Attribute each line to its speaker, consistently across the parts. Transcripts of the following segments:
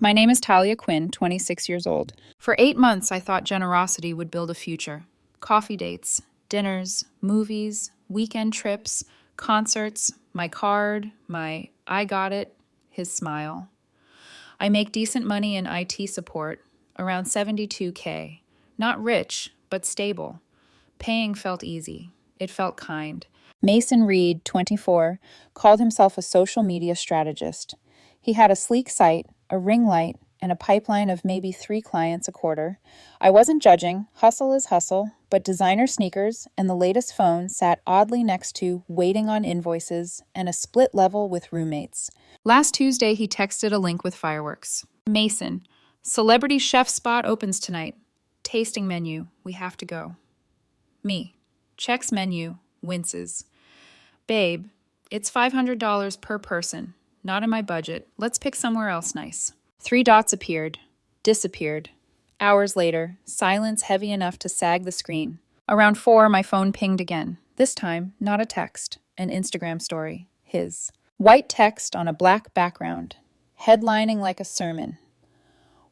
Speaker 1: My name is Talia Quinn, 26 years old. For 8 months, I thought generosity would build a future. Coffee dates, dinners, movies, weekend trips, concerts, my card, my I got it, his smile. I make decent money in IT support, around 72K. Not rich, but stable. Paying felt easy. It felt kind. Mason Reed, 24, called himself a social media strategist. He had a sleek site, a ring light, and a pipeline of maybe 3 clients a quarter. I wasn't judging, hustle is hustle, but designer sneakers and the latest phone sat oddly next to waiting on invoices and a split level with roommates. Last Tuesday, he texted a link with fireworks. Mason, celebrity chef spot opens tonight. Tasting menu, we have to go. Me, checks menu, winces. Babe, it's $500 per person. Not in my budget. Let's pick somewhere else nice. 3 dots appeared, disappeared. Hours later, silence heavy enough to sag the screen. Around 4, my phone pinged again. This time, not a text, an Instagram story, his. White text on a black background, headlining like a sermon.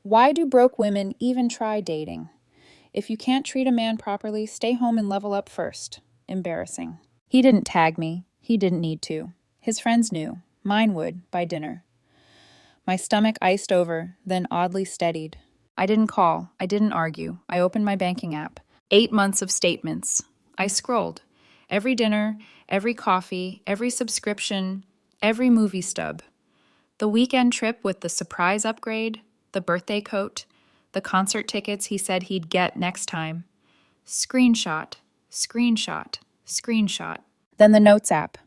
Speaker 1: Why do broke women even try dating? If you can't treat a man properly, stay home and level up first. Embarrassing. He didn't tag me. He didn't need to. His friends knew. Mine would, by dinner. My stomach iced over, then oddly steadied. I didn't call. I didn't argue. I opened my banking app. 8 months of statements. I scrolled. Every dinner, every coffee, every subscription, every movie stub. The weekend trip with the surprise upgrade, the birthday coat, the concert tickets he said he'd get next time. Screenshot, screenshot, screenshot. Then the Notes app.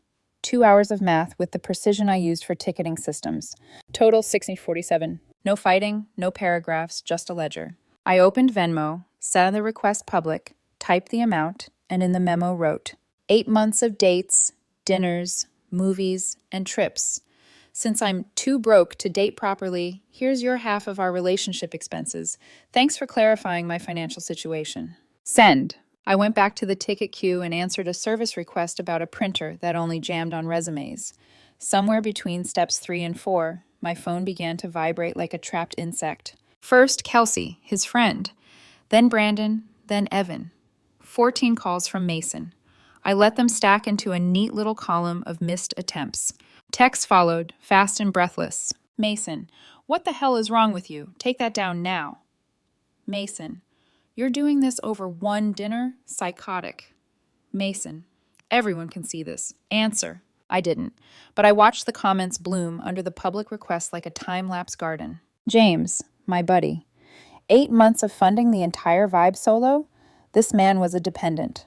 Speaker 1: 2 hours of math with the precision I used for ticketing systems. Total 6047. No fighting, no paragraphs, just a ledger. I opened Venmo, set the request public, typed the amount, and in the memo wrote, 8 months of dates, dinners, movies, and trips. Since I'm too broke to date properly, here's your half of our relationship expenses. Thanks for clarifying my financial situation. Send. I went back to the ticket queue and answered a service request about a printer that only jammed on resumes. Somewhere between steps 3 and 4, my phone began to vibrate like a trapped insect. First, Kelsey, his friend. Then Brandon, then Evan. 14 calls from Mason. I let them stack into a neat little column of missed attempts. Texts followed, fast and breathless. Mason, what the hell is wrong with you? Take that down now. Mason, you're doing this over one dinner? Psychotic. Mason, everyone can see this. Answer. I didn't, but I watched the comments bloom under the public request like a time-lapse garden. James, my buddy. 8 months of funding the entire Vibe solo? This man was a dependent.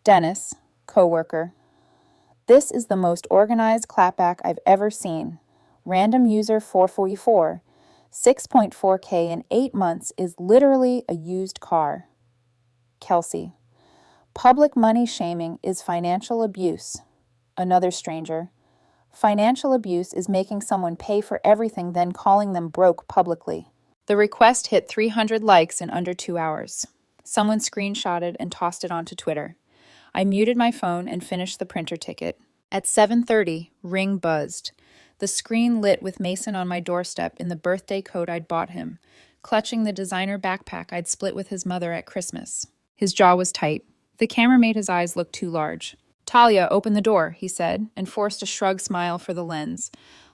Speaker 1: Dennis, coworker. This is the most organized clapback I've ever seen. Random user 444. 6.4K in 8 months is literally a used car. Kelsey. Public money shaming is financial abuse. Another stranger. Financial abuse is making someone pay for everything, then calling them broke publicly. The request hit 300 likes in under 2 hours. Someone screenshotted and tossed it onto Twitter. I muted my phone and finished the printer ticket. At 7:30, Ring buzzed. The screen lit with Mason on my doorstep in the birthday coat I'd bought him, clutching the designer backpack I'd split with his mother at Christmas. His jaw was tight. The camera made his eyes look too large. Talia, open the door, he said, and forced a shrug smile for the lens.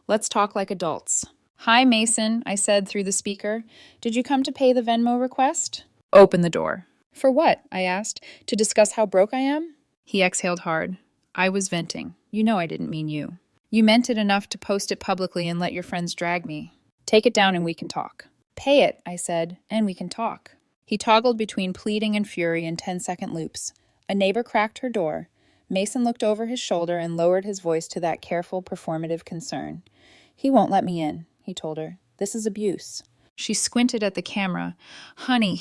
Speaker 1: Let's talk like adults. Hi, Mason, I said through the speaker. Did you come to pay the Venmo request? Open the door. For what? I asked. To discuss how broke I am? He exhaled hard. I was venting. You know I didn't mean you. You meant it enough to post it publicly and let your friends drag me. Take it down and we can talk. Pay it, I said, and we can talk. He toggled between pleading and fury in 10-second loops. A neighbor cracked her door. Mason looked over his shoulder and lowered his voice to that careful, performative concern. He won't let me in, he told her. This is abuse. She squinted at the camera. Honey,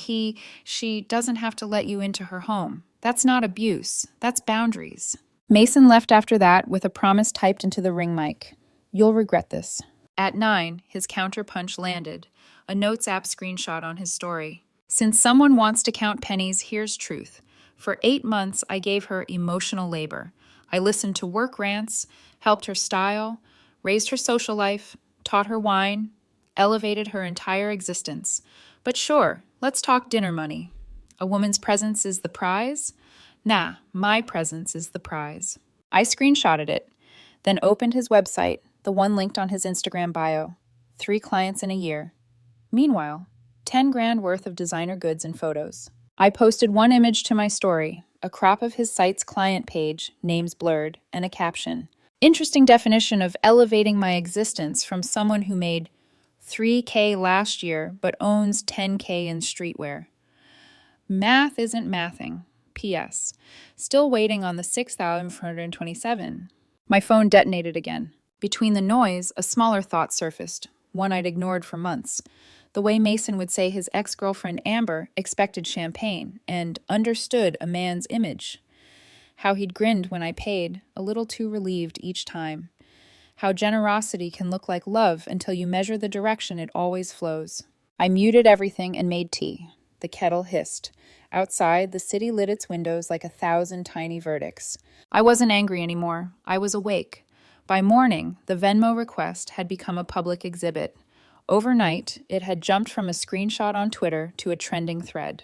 Speaker 1: she doesn't have to let you into her home. That's not abuse. That's boundaries. Mason left after that with a promise typed into the ring mic. You'll regret this. At 9, his counterpunch landed, a Notes app screenshot on his story. Since someone wants to count pennies, here's truth. For 8 months, I gave her emotional labor. I listened to work rants, helped her style, raised her social life, taught her wine, elevated her entire existence. But sure, let's talk dinner money. A woman's presence is the prize? Nah, my presence is the prize. I screenshotted it, then opened his website, the one linked on his Instagram bio. 3 clients in a year. Meanwhile, 10 grand worth of designer goods and photos. I posted one image to my story, a crop of his site's client page, names blurred, and a caption. Interesting definition of elevating my existence from someone who made 3K last year but owns 10K in streetwear. Math isn't mathing. P.S. Still waiting on the 6,427. My phone detonated again. Between the noise, a smaller thought surfaced, one I'd ignored for months. The way Mason would say his ex-girlfriend Amber expected champagne and understood a man's image. How he'd grinned when I paid, a little too relieved each time. How generosity can look like love until you measure the direction it always flows. I muted everything and made tea. The kettle hissed. Outside, the city lit its windows like 1,000 tiny verdicts. I wasn't angry anymore. I was awake. By morning, the Venmo request had become a public exhibit. Overnight, it had jumped from a screenshot on Twitter to a trending thread.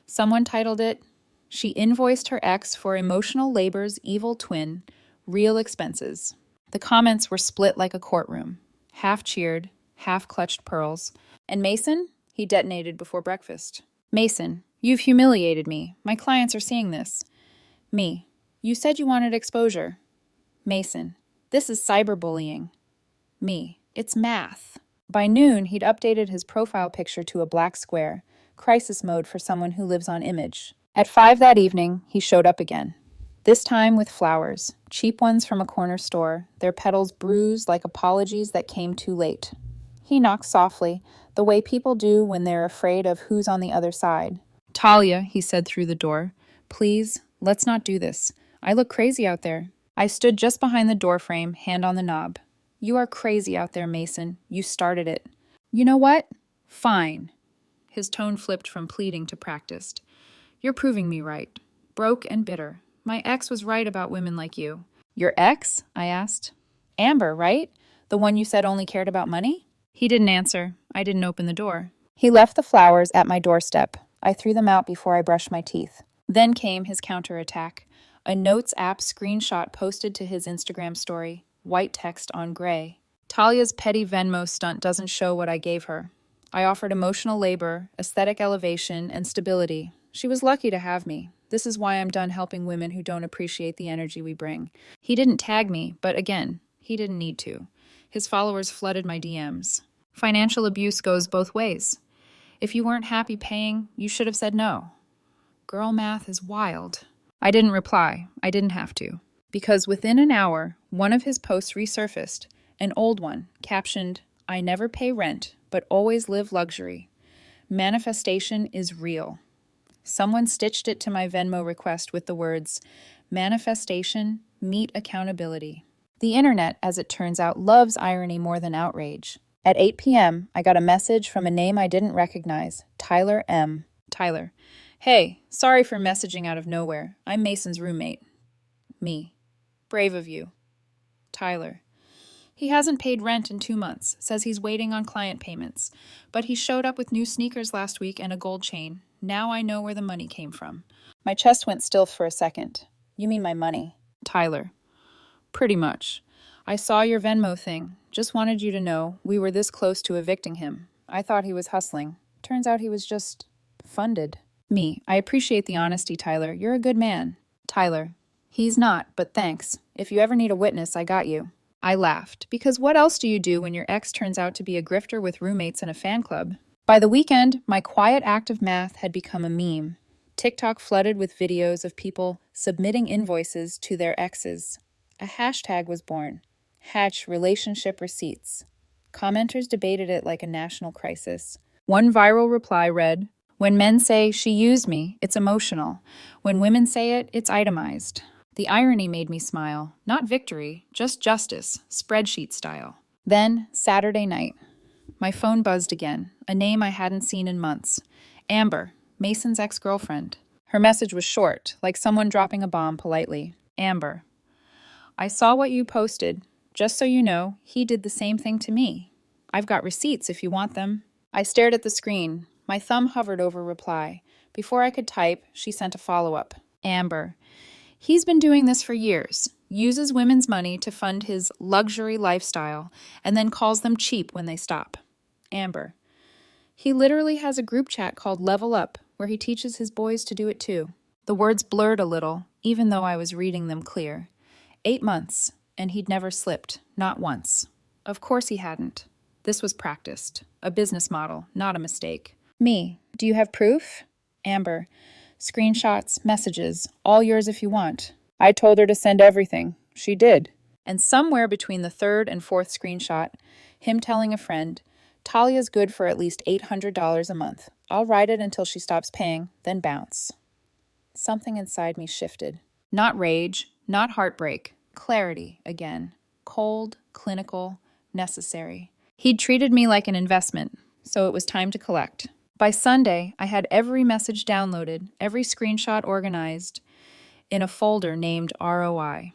Speaker 1: Someone titled it, "She invoiced her ex for emotional labor's evil twin, real expenses." The comments were split like a courtroom. Half cheered, half clutched pearls. And Mason? He detonated before breakfast. Mason, you've humiliated me. My clients are seeing this. Me, you said you wanted exposure. Mason, this is cyberbullying. Me, it's math. By noon, he'd updated his profile picture to a black square, crisis mode for someone who lives on image. At 5 that evening, he showed up again. This time with flowers, cheap ones from a corner store, their petals bruised like apologies that came too late. He knocked softly, the way people do when they're afraid of who's on the other side. "Talia," he said through the door, "please, let's not do this. I look crazy out there." I stood just behind the doorframe, hand on the knob. "You are crazy out there, Mason. You started it." "You know what? Fine." His tone flipped from pleading to practiced. "You're proving me right. Broke and bitter. My ex was right about women like you." "Your ex?" I asked. "Amber, right? The one you said only cared about money?" He didn't answer. I didn't open the door. He left the flowers at my doorstep. I threw them out before I brushed my teeth. Then came his counterattack. A Notes app screenshot posted to his Instagram story, white text on gray. "Talia's petty Venmo stunt doesn't show what I gave her. I offered emotional labor, aesthetic elevation, and stability. She was lucky to have me. This is why I'm done helping women who don't appreciate the energy we bring." He didn't tag me, but again, he didn't need to. His followers flooded my DMs. Financial abuse goes both ways. If you weren't happy paying, you should have said no. Girl math is wild. I didn't reply. I didn't have to. Because within an hour, one of his posts resurfaced, an old one, captioned, "I never pay rent, but always live luxury. Manifestation is real." Someone stitched it to my Venmo request with the words, "Manifestation, meet accountability." The internet, as it turns out, loves irony more than outrage. At 8 p.m., I got a message from a name I didn't recognize, Tyler M. Tyler: "Hey, sorry for messaging out of nowhere. I'm Mason's roommate." Me: "Brave of you." Tyler: "He hasn't paid rent in 2 months, says he's waiting on client payments. But he showed up with new sneakers last week and a gold chain. Now I know where the money came from." My chest went still for a second. "You mean my money?" Tyler: "Pretty much. I saw your Venmo thing. Just wanted you to know we were this close to evicting him. I thought he was hustling. Turns out he was just funded." Me: "I appreciate the honesty, Tyler. You're a good man." Tyler: "He's not, but thanks. If you ever need a witness, I got you." I laughed, because what else do you do when your ex turns out to be a grifter with roommates and a fan club? By the weekend, my quiet act of math had become a meme. TikTok flooded with videos of people submitting invoices to their exes. A hashtag was born. #relationship receipts. Commenters debated it like a national crisis. One viral reply read, "When men say she used me, it's emotional. When women say it, it's itemized." The irony made me smile. Not victory, just justice, spreadsheet style. Then, Saturday night. My phone buzzed again, a name I hadn't seen in months. Amber, Mason's ex-girlfriend. Her message was short, like someone dropping a bomb politely. Amber: "I saw what you posted. Just so you know, he did the same thing to me." I've got receipts if you want them. I stared at the screen. My thumb hovered over reply. Before I could type, she sent a follow-up. Amber. He's been doing this for years. Uses women's money to fund his luxury lifestyle and then calls them cheap when they stop. Amber. He literally has a group chat called Level Up where he teaches his boys to do it too. The words blurred a little, even though I was reading them clear. 8 months, and he'd never slipped, not once. Of course he hadn't. This was practiced. A business model, not a mistake. Me. Do you have proof? Amber. Screenshots, messages, all yours if you want. I told her to send everything. She did. And somewhere between the third and fourth screenshot, him telling a friend, Talia's good for at least $800 a month. I'll ride it until she stops paying, then bounce. Something inside me shifted. Not rage, not heartbreak. Clarity again. Cold, clinical, necessary. He'd treated me like an investment, so it was time to collect. By Sunday, I had every message downloaded, every screenshot organized in a folder named ROI.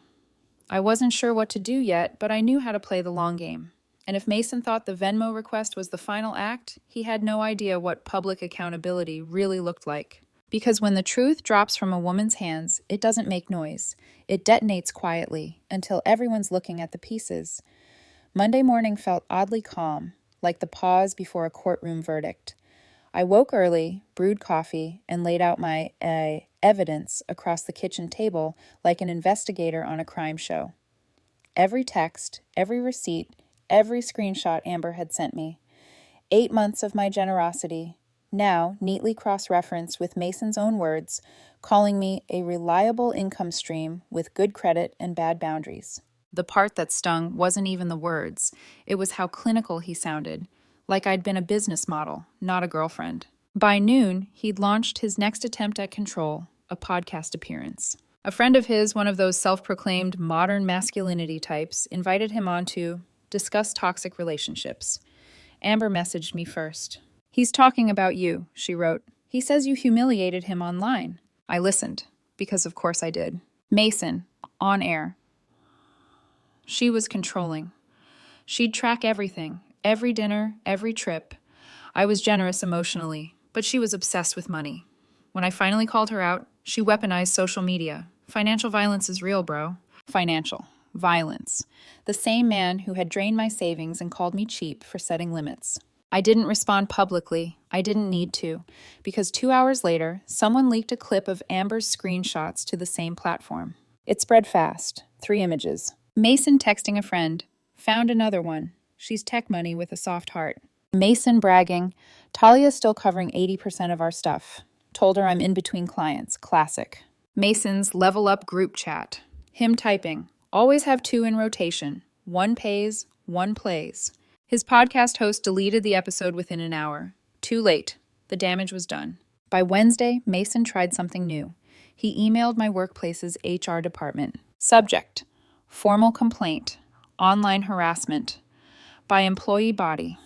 Speaker 1: I wasn't sure what to do yet, but I knew how to play the long game. And if Mason thought the Venmo request was the final act, he had no idea what public accountability really looked like. Because when the truth drops from a woman's hands, it doesn't make noise. It detonates quietly until everyone's looking at the pieces. Monday morning felt oddly calm, like the pause before a courtroom verdict. I woke early, brewed coffee, and laid out my evidence across the kitchen table like an investigator on a crime show. Every text, every receipt, every screenshot Amber had sent me. 8 months of my generosity, now neatly cross-referenced with Mason's own words, calling me a reliable income stream with good credit and bad boundaries. The part that stung wasn't even the words. It was how clinical he sounded. Like I'd been a business model, not a girlfriend. By noon, he'd launched his next attempt at control, a podcast appearance. A friend of his, one of those self-proclaimed modern masculinity types, invited him on to discuss toxic relationships. Amber messaged me first. He's talking about you, she wrote. He says you humiliated him online. I listened, because of course I did. Mason, on air. She was controlling. She'd track everything. Every dinner, every trip. I was generous emotionally, but she was obsessed with money. When I finally called her out, she weaponized social media. Financial violence is real, bro. Financial violence. The same man who had drained my savings and called me cheap for setting limits. I didn't respond publicly. I didn't need to, because 2 hours later, someone leaked a clip of Amber's screenshots to the same platform. It spread fast. 3 images. Mason texting a friend. Found another one. She's tech money with a soft heart. Mason bragging, Talia's still covering 80% of our stuff. Told her I'm in between clients. Classic. Mason's Level Up group chat. Him typing, always have 2 in rotation. 1 pays, 1 plays. His podcast host deleted the episode within an hour. Too late. The damage was done. By Wednesday, Mason tried something new. He emailed my workplace's HR department. Subject, formal complaint, online harassment. By employee body.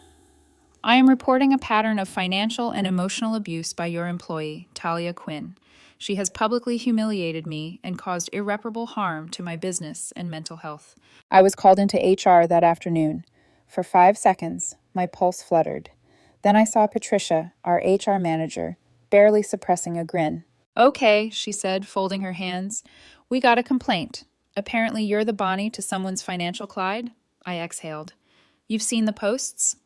Speaker 1: I am reporting a pattern of financial and emotional abuse by your employee, Talia Quinn. She has publicly humiliated me and caused irreparable harm to my business and mental health. I was called into HR that afternoon. For 5 seconds, my pulse fluttered. Then I saw Patricia, our HR manager, barely suppressing a grin. Okay, she said, folding her hands. We got a complaint. Apparently you're the Bonnie to someone's financial Clyde? I exhaled. You've seen the posts?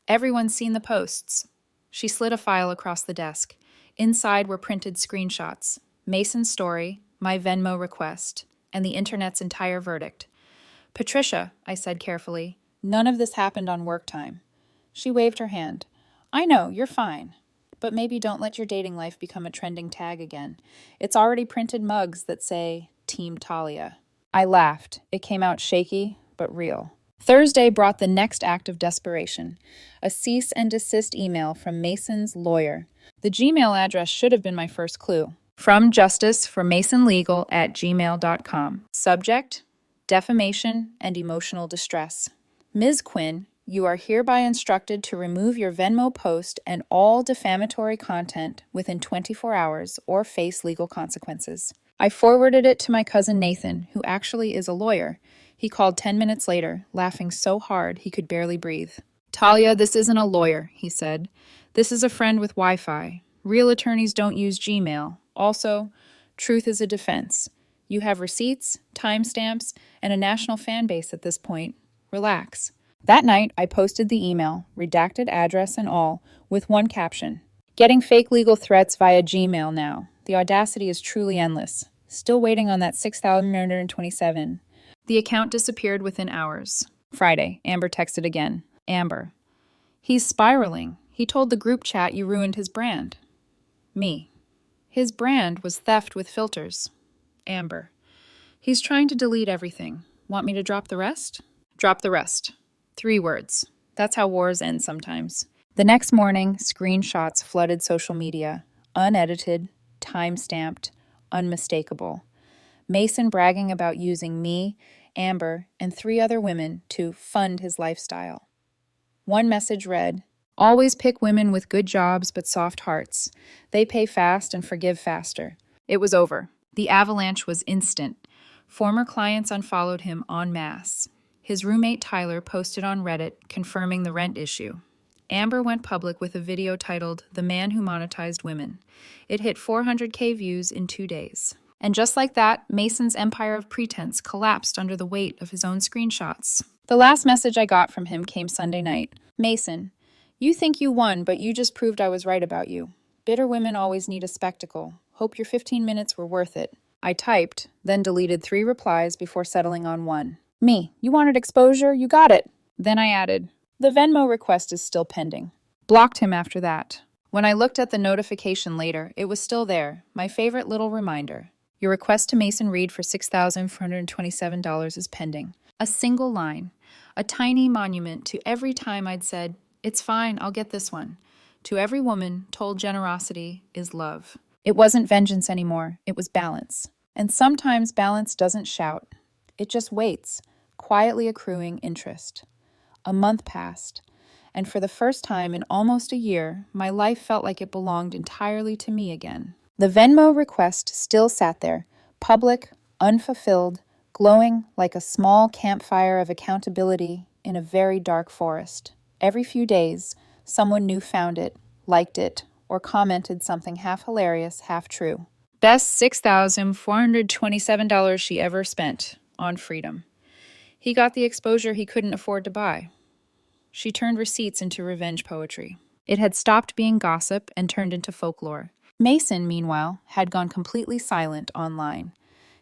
Speaker 1: Everyone's seen the posts. She slid a file across the desk. Inside were printed screenshots. Mason's story, my Venmo request, and the internet's entire verdict. Patricia, I said carefully, none of this happened on work time. She waved her hand. I know, you're fine. But maybe don't let your dating life become a trending tag again. It's already printed mugs that say, Team Talia. I laughed. It came out shaky, but real. Thursday brought the next act of desperation, a cease and desist email from Mason's lawyer. The Gmail address should have been my first clue. From Justice for masonlegal@gmail.com. Subject, defamation and emotional distress. Ms. Quinn, you are hereby instructed to remove your Venmo post and all defamatory content within 24 hours or face legal consequences. I forwarded it to my cousin Nathan, who actually is a lawyer. He called 10 minutes later, laughing so hard he could barely breathe. Talia, this isn't a lawyer, he said. This is a friend with Wi-Fi. Real attorneys don't use Gmail. Also, truth is a defense. You have receipts, timestamps, and a national fan base at this point. Relax. That night, I posted the email, redacted address and all, with one caption. Getting fake legal threats via Gmail now. The audacity is truly endless. Still waiting on that 6,927. The account disappeared within hours. Friday, Amber texted again. Amber. He's spiraling. He told the group chat you ruined his brand. Me. His brand was theft with filters. Amber. He's trying to delete everything. Want me to drop the rest? Drop the rest. 3 words. That's how wars end sometimes. The next morning, screenshots flooded social media. Unedited, time-stamped, unmistakable. Mason bragging about using me, Amber, and 3 other women to fund his lifestyle. One message read, always pick women with good jobs but soft hearts. They pay fast and forgive faster. It was over. The avalanche was instant. Former clients unfollowed him en masse. His roommate Tyler posted on Reddit confirming the rent issue. Amber went public with a video titled The Man Who Monetized Women. It hit 400K views in 2 days. And just like that, Mason's empire of pretense collapsed under the weight of his own screenshots. The last message I got from him came Sunday night. Mason, you think you won, but you just proved I was right about you. Bitter women always need a spectacle. Hope your 15 minutes were worth it. I typed, then deleted 3 replies before settling on one. Me, you wanted exposure? You got it. Then I added, the Venmo request is still pending. Blocked him after that. When I looked at the notification later, it was still there, my favorite little reminder. Your request to Mason Reed for $6,427 is pending. A single line, a tiny monument to every time I'd said, it's fine, I'll get this one. To every woman told generosity is love. It wasn't vengeance anymore, it was balance. And sometimes balance doesn't shout. It just waits, quietly accruing interest. A month passed, and for the first time in almost a year, my life felt like it belonged entirely to me again. The Venmo request still sat there, public, unfulfilled, glowing like a small campfire of accountability in a very dark forest. Every few days, someone new found it, liked it, or commented something half hilarious, half true. Best $6,427 she ever spent on freedom. He got the exposure he couldn't afford to buy. She turned receipts into revenge poetry. It had stopped being gossip and turned into folklore. Mason, meanwhile, had gone completely silent online.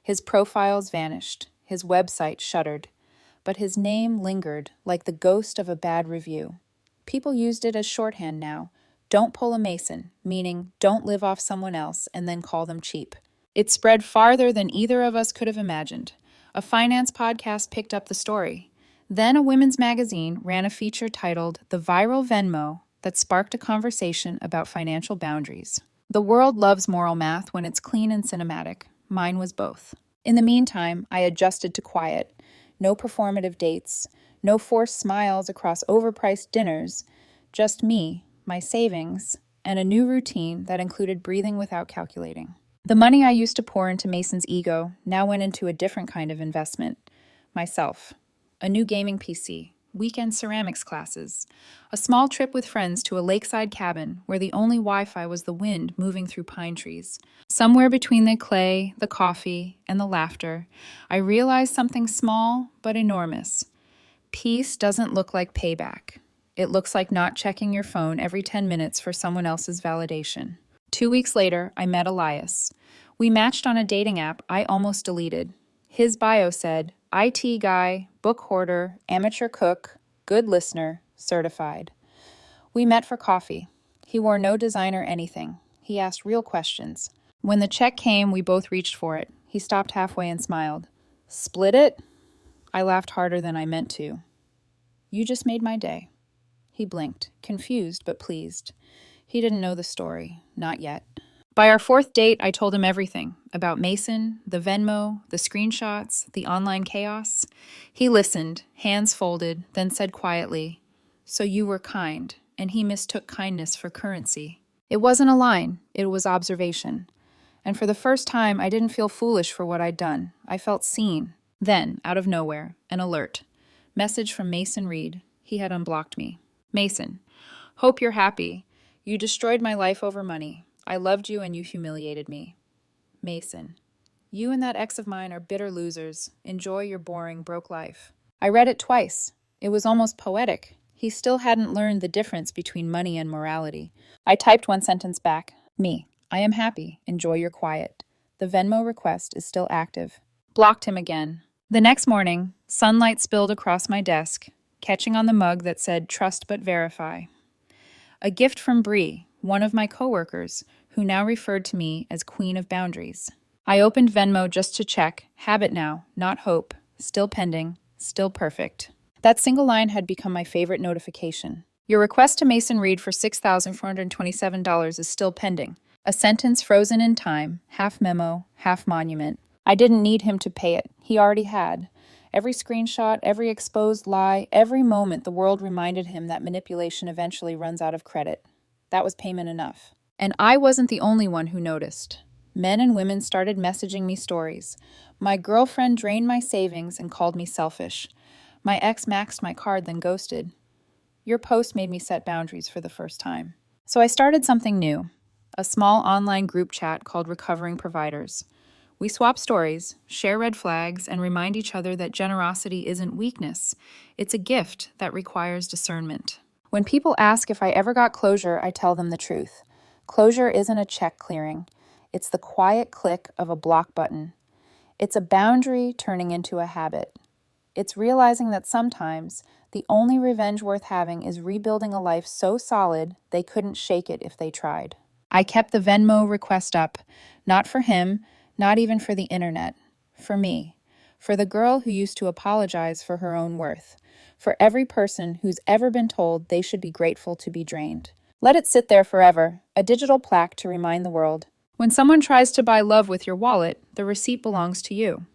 Speaker 1: His profiles vanished, his website shuttered, but his name lingered like the ghost of a bad review. People used it as shorthand now. Don't pull a Mason, meaning don't live off someone else and then call them cheap. It spread farther than either of us could have imagined. A finance podcast picked up the story. Then a women's magazine ran a feature titled The Viral Venmo that sparked a conversation about financial boundaries. The world loves moral math when it's clean and cinematic. Mine was both. In the meantime, I adjusted to quiet. No performative dates, no forced smiles across overpriced dinners, just me, my savings, and a new routine that included breathing without calculating. The money I used to pour into Mason's ego now went into a different kind of investment. Myself. A new gaming PC, weekend ceramics classes, a small trip with friends to a lakeside cabin where the only Wi-Fi was the wind moving through pine trees. Somewhere between the clay, the coffee, and the laughter, I realized something small but enormous. Peace doesn't look like payback. It looks like not checking your phone every 10 minutes for someone else's validation. 2 weeks later, I met Elias. We matched on a dating app I almost deleted. His bio said, IT guy, book hoarder, amateur cook, good listener, certified. We met for coffee. He wore no designer anything. He asked real questions. When the check came, we both reached for it. He stopped halfway and smiled. Split it? I laughed harder than I meant to. You just made my day. He blinked, confused but pleased. He didn't know the story, not yet. By our 4th date, I told him everything about Mason, the Venmo, the screenshots, the online chaos. He listened, hands folded, then said quietly, "So you were kind," and he mistook kindness for currency. It wasn't a line, it was observation. And for the first time, I didn't feel foolish for what I'd done. I felt seen. Then, out of nowhere, an alert. Message from Mason Reed. He had unblocked me. Mason, hope you're happy. You destroyed my life over money. I loved you and you humiliated me. Mason, you and that ex of mine are bitter losers. Enjoy your boring, broke life. I read it twice. It was almost poetic. He still hadn't learned the difference between money and morality. I typed one sentence back. Me, I am happy. Enjoy your quiet. The Venmo request is still active. Blocked him again. The next morning, sunlight spilled across my desk, catching on the mug that said, "Trust but verify." A gift from Bree, one of my coworkers, who now referred to me as Queen of Boundaries. I opened Venmo just to check. Habit now, not hope. Still pending, still perfect. That single line had become my favorite notification. Your request to Mason Reed for $6,427 is still pending. A sentence frozen in time, half memo, half monument. I didn't need him to pay it. He already had. Every screenshot, every exposed lie, every moment the world reminded him that manipulation eventually runs out of credit. That was payment enough. And I wasn't the only one who noticed. Men and women started messaging me stories. My girlfriend drained my savings and called me selfish. My ex maxed my card, then ghosted. Your post made me set boundaries for the first time. So I started something new, a small online group chat called Recovering Providers. We swap stories, share red flags, and remind each other that generosity isn't weakness. It's a gift that requires discernment. When people ask if I ever got closure, I tell them the truth. Closure isn't a check clearing. It's the quiet click of a block button. It's a boundary turning into a habit. It's realizing that sometimes the only revenge worth having is rebuilding a life so solid they couldn't shake it if they tried. I kept the Venmo request up, not for him, not even for the internet, for me, for the girl who used to apologize for her own worth, for every person who's ever been told they should be grateful to be drained. Let it sit there forever, a digital plaque to remind the world. When someone tries to buy love with your wallet, the receipt belongs to you.